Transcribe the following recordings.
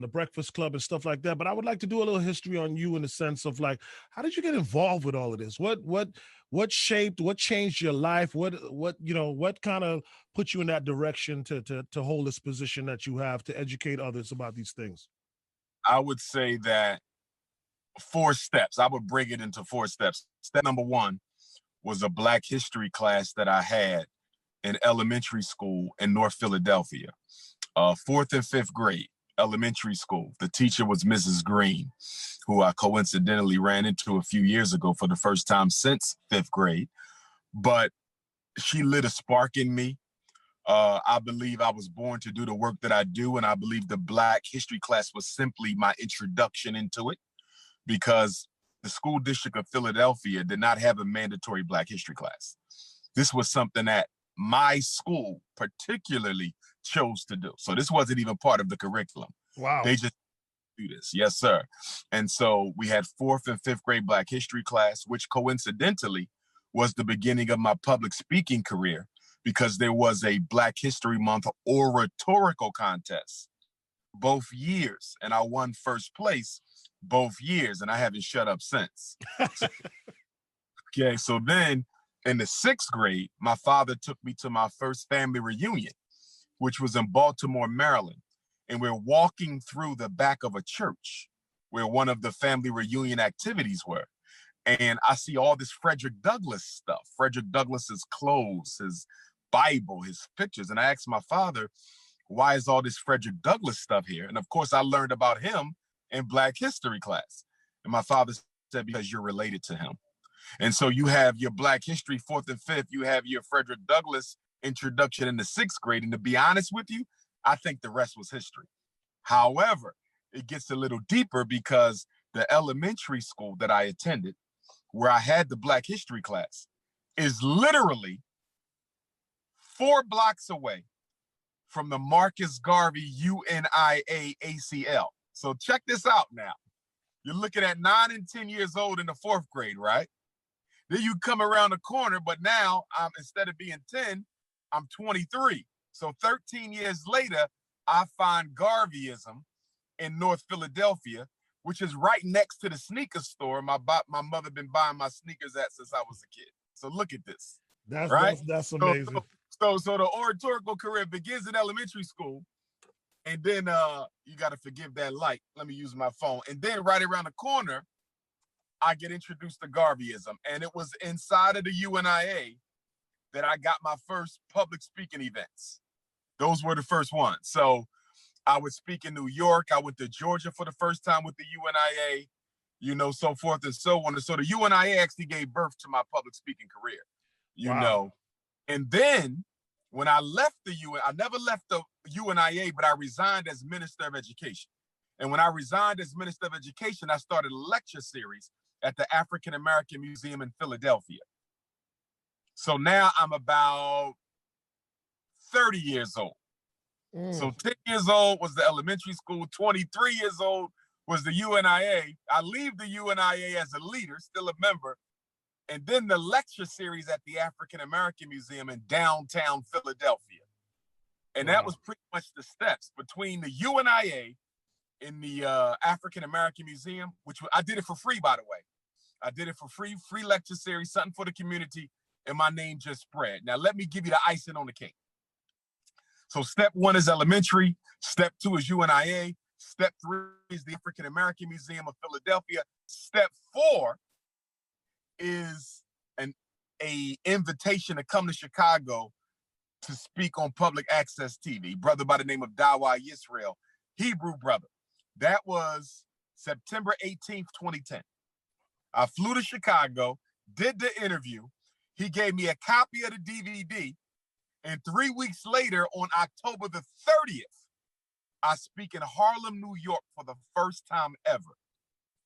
the Breakfast Club and stuff like that. But I would like to do a little history on you in the sense of like, how did you get involved with all of this? What shaped, what changed your life? What kind of put you in that direction to hold this position that you have to educate others about these things? I would say that 4 steps. I would break it into 4 steps. Step number one was a Black history class that I had in elementary school in North Philadelphia, fourth and fifth grade, elementary school. The teacher was Mrs. Green, who I coincidentally ran into a few years ago for the first time since fifth grade. But she lit a spark in me. I believe I was born to do the work that I do, and I believe the Black history class was simply my introduction into it, because the school district of Philadelphia did not have a mandatory Black history class. This was something that my school particularly chose to do. So this wasn't even part of the curriculum. Wow. They just do this. Yes, sir. And so we had fourth and fifth grade Black history class, which coincidentally was the beginning of my public speaking career, because there was a Black History Month oratorical contest both years, and I won first place both years, and I haven't shut up since. Okay, so then in the sixth grade, my father took me to my first family reunion, which was in Baltimore, Maryland. And we're walking through the back of a church where one of the family reunion activities were. And I see all this Frederick Douglass stuff, Frederick Douglass's clothes, his Bible, his pictures. And I asked my father, why is all this Frederick Douglass stuff here? And of course, I learned about him in Black history class. And my father said, because you're related to him. And so you have your Black history, fourth and fifth, you have your Frederick Douglass introduction in the sixth grade. And to be honest with you, I think the rest was history. However, it gets a little deeper, because the elementary school that I attended, where I had the Black history class, is literally 4 blocks away from the Marcus Garvey UNIA ACL. So check this out now. You're looking at 9 and 10 years old in the fourth grade, right? Then you come around the corner, but now instead of being 10, I'm 23. So 13 years later, I find Garveyism in North Philadelphia, which is right next to the sneaker store my mother been buying my sneakers at since I was a kid. So look at this. That's amazing. So the oratorical career begins in elementary school, and then you got to forgive that light. Let me use my phone. And then right around the corner, I get introduced to Garveyism, and it was inside of the UNIA that I got my first public speaking events. Those were the first ones. So I would speak in New York. I went to Georgia for the first time with the UNIA, so forth and so on. And so the UNIA actually gave birth to my public speaking career, Wow. And then when I left I never left the UNIA, but I resigned as Minister of Education. And when I resigned as Minister of Education, I started a lecture series at the African American Museum in Philadelphia. So now I'm about 30 years old. So 10 years old was the elementary school, 23 years old was the UNIA. I leave the UNIA as a leader, still a member, and then the lecture series at the African American Museum in downtown Philadelphia. And that was pretty much the steps between the UNIA and the African American Museum, which I did it for free, by the way. I did it for free lecture series, something for the community, and my name just spread. Now, let me give you the icing on the cake. So step 1 is elementary. Step 2 is UNIA. Step 3 is the African American Museum of Philadelphia. Step 4 is an invitation to come to Chicago to speak on public access TV. Brother by the name of Dawa Yisrael, Hebrew brother. That was September 18th, 2010. I flew to Chicago, did the interview. He gave me a copy of the DVD. And 3 weeks later, on October the 30th, I speak in Harlem, New York for the first time ever.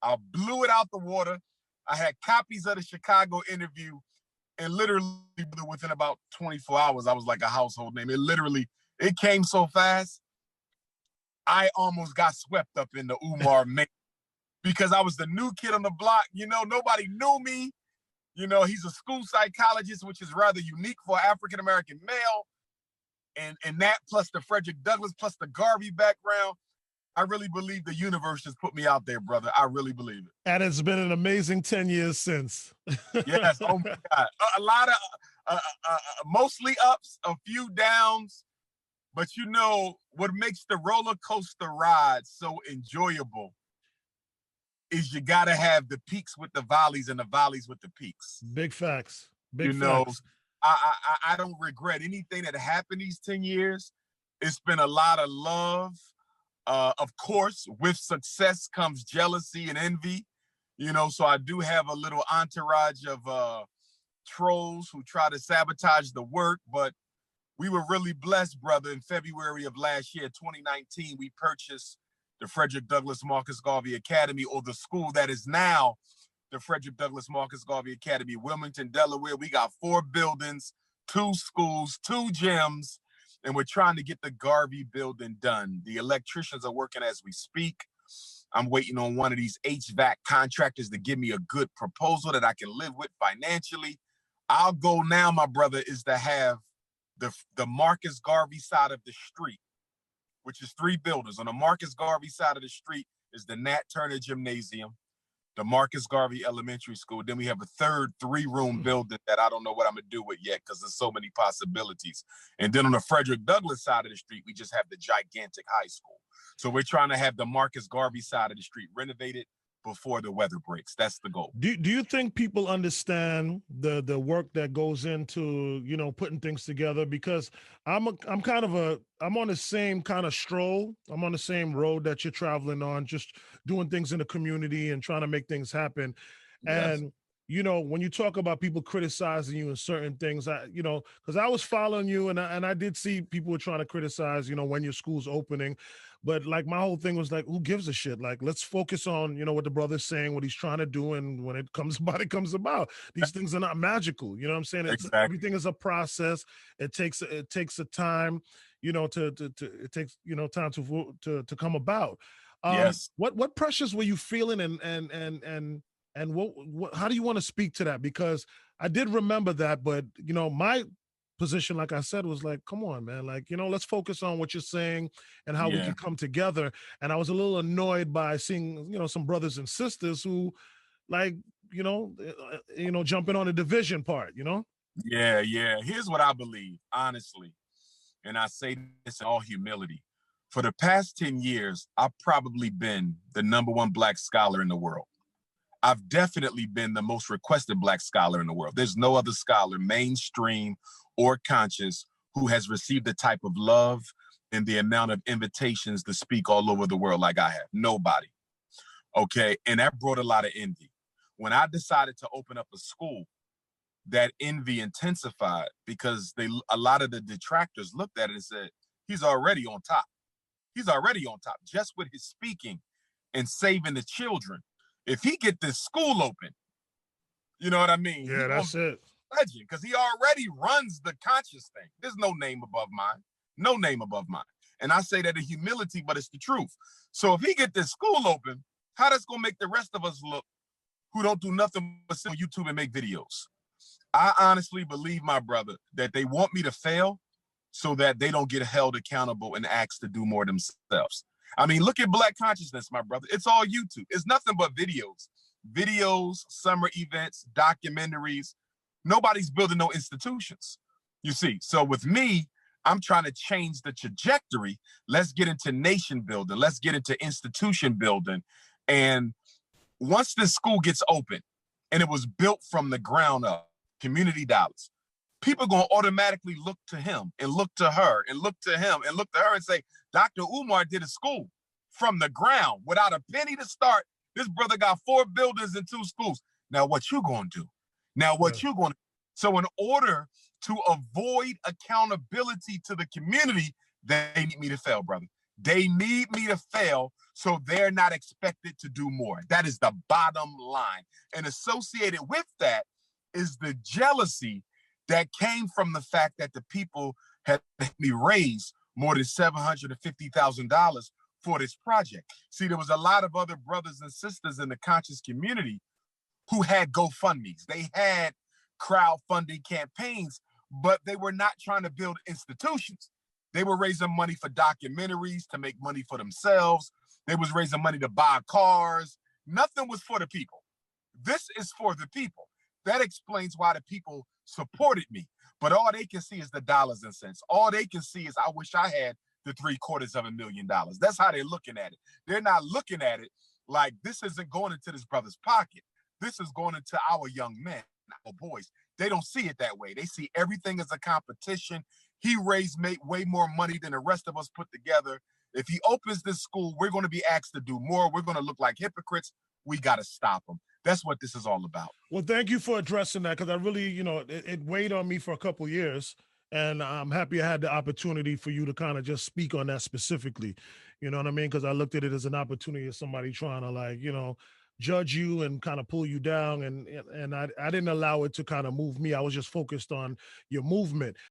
I blew it out the water. I had copies of the Chicago interview, and literally within about 24 hours, I was like a household name. It came so fast, I almost got swept up in the Umar mix, because I was the new kid on the block. Nobody knew me. He's a school psychologist, which is rather unique for an African-American male. And that plus the Frederick Douglass, plus the Garvey background. I really believe the universe just put me out there, brother. I really believe it. And it's been an amazing 10 years since. Yes. Oh my God. A lot of mostly ups, a few downs, but you know what makes the roller coaster ride so enjoyable is you got to have the peaks with the valleys and the valleys with the peaks. Big facts. Big You know, facts. I don't regret anything that happened these 10 years. It's been a lot of love. Of course, with success comes jealousy and envy. You know, so I do have a little entourage of trolls who try to sabotage the work, but we were really blessed, brother. In February of last year, 2019, we purchased the Frederick Douglass Marcus Garvey Academy, or the school that is now the Frederick Douglass Marcus Garvey Academy, Wilmington, Delaware. We got 4 buildings, 2 schools, 2 gyms, and we're trying to get the Garvey building done. The electricians are working as we speak. I'm waiting on one of these HVAC contractors to give me a good proposal that I can live with financially. Our goal now, my brother, is to have the Marcus Garvey side of the street, which is 3 buildings. On the Marcus Garvey side of the street is the Nat Turner Gymnasium, the Marcus Garvey Elementary School. Then we have a third 3-room building that I don't know what I'm gonna do with yet because there's so many possibilities. And then on the Frederick Douglass side of the street, we just have the gigantic high school. So we're trying to have the Marcus Garvey side of the street renovated before the weather breaks. That's the goal. Do you think people understand the work that goes into, you know, putting things together? Because I'm on the same kind of stroll. I'm on the same road that you're traveling on, just doing things in the community and trying to make things happen. Yes. And you know, when you talk about people criticizing you in certain things, because I was following you and I did see people were trying to criticize, you know, when your school's opening. But like my whole thing was like, who gives a shit? Like, let's focus on, you know, what the brother's saying, what he's trying to do. And when it comes about, it comes about. These things are not magical. You know what I'm saying? Exactly. Everything is a process. It takes a time, you know, it takes, you know, time to come about. Yes. What pressures were you feeling and what how do you want to speak to that? Because I did remember that, but you know, my position, like I said, was like, come on, man, like, you know, let's focus on what you're saying and how we Yeah. can come together. And I was a little annoyed by seeing, you know, some brothers and sisters who like, jumping on the division part, you know? Yeah. Here's what I believe, honestly, and I say this in all humility. For the past 10 years, I've probably been the #1 Black scholar in the world. I've definitely been the most requested Black scholar in the world. There's no other scholar, mainstream or conscious, who has received the type of love and the amount of invitations to speak all over the world like I have. Nobody. Okay. And that brought a lot of envy. When I decided to open up a school, that envy intensified because a lot of the detractors looked at it and said, he's already on top. He's already on top just with his speaking and saving the children. If he get this school open, you know what I mean? Yeah, that's it. Legend, because he already runs the conscious thing. There's no name above mine. No name above mine. And I say that in humility, but it's the truth. So if he get this school open, how that's gonna make the rest of us look who don't do nothing but sit on YouTube and make videos? I honestly believe, my brother, that they want me to fail so that they don't get held accountable and asked to do more themselves. I mean, look at Black consciousness, my brother. It's all YouTube. It's nothing but videos, summer events, documentaries. Nobody's building no institutions, you see. So with me, I'm trying to change the trajectory. Let's get into nation building. Let's get into institution building. And once this school gets open and it was built from the ground up, community dollars, people are going to automatically look to him and look to her and look to him and look to her and say, Dr. Umar did a school from the ground without a penny to start. This brother got 4 buildings and 2 schools. Now, what you going to do? So in order to avoid accountability to the community, they need me to fail, brother. They need me to fail so they're not expected to do more. That is the bottom line. And associated with that is the jealousy that came from the fact that the people had me raise more than $750,000 for this project. See, there was a lot of other brothers and sisters in the conscious community who had GoFundMes. They had crowdfunding campaigns, but they were not trying to build institutions. They were raising money for documentaries, to make money for themselves, They was raising money to buy cars. Nothing was for the people. This is for the people. That explains why the people supported me. But all they can see is the dollars and cents. All they can see is, I wish I had the $750,000. That's how they're looking at it. They're not looking at it like this isn't going into this brother's pocket. This is going into our young men, our boys. They don't see it that way. They see everything as a competition. He raised way more money than the rest of us put together. If he opens this school, we're going to be asked to do more. We're going to look like hypocrites. We got to stop him. That's what this is all about. Well, thank you for addressing that, because I really, it weighed on me for a couple of years. And I'm happy I had the opportunity for you to kind of just speak on that specifically. You know what I mean? Because I looked at it as an opportunity of somebody trying to judge you and kind of pull you down. And I didn't allow it to kind of move me. I was just focused on your movement.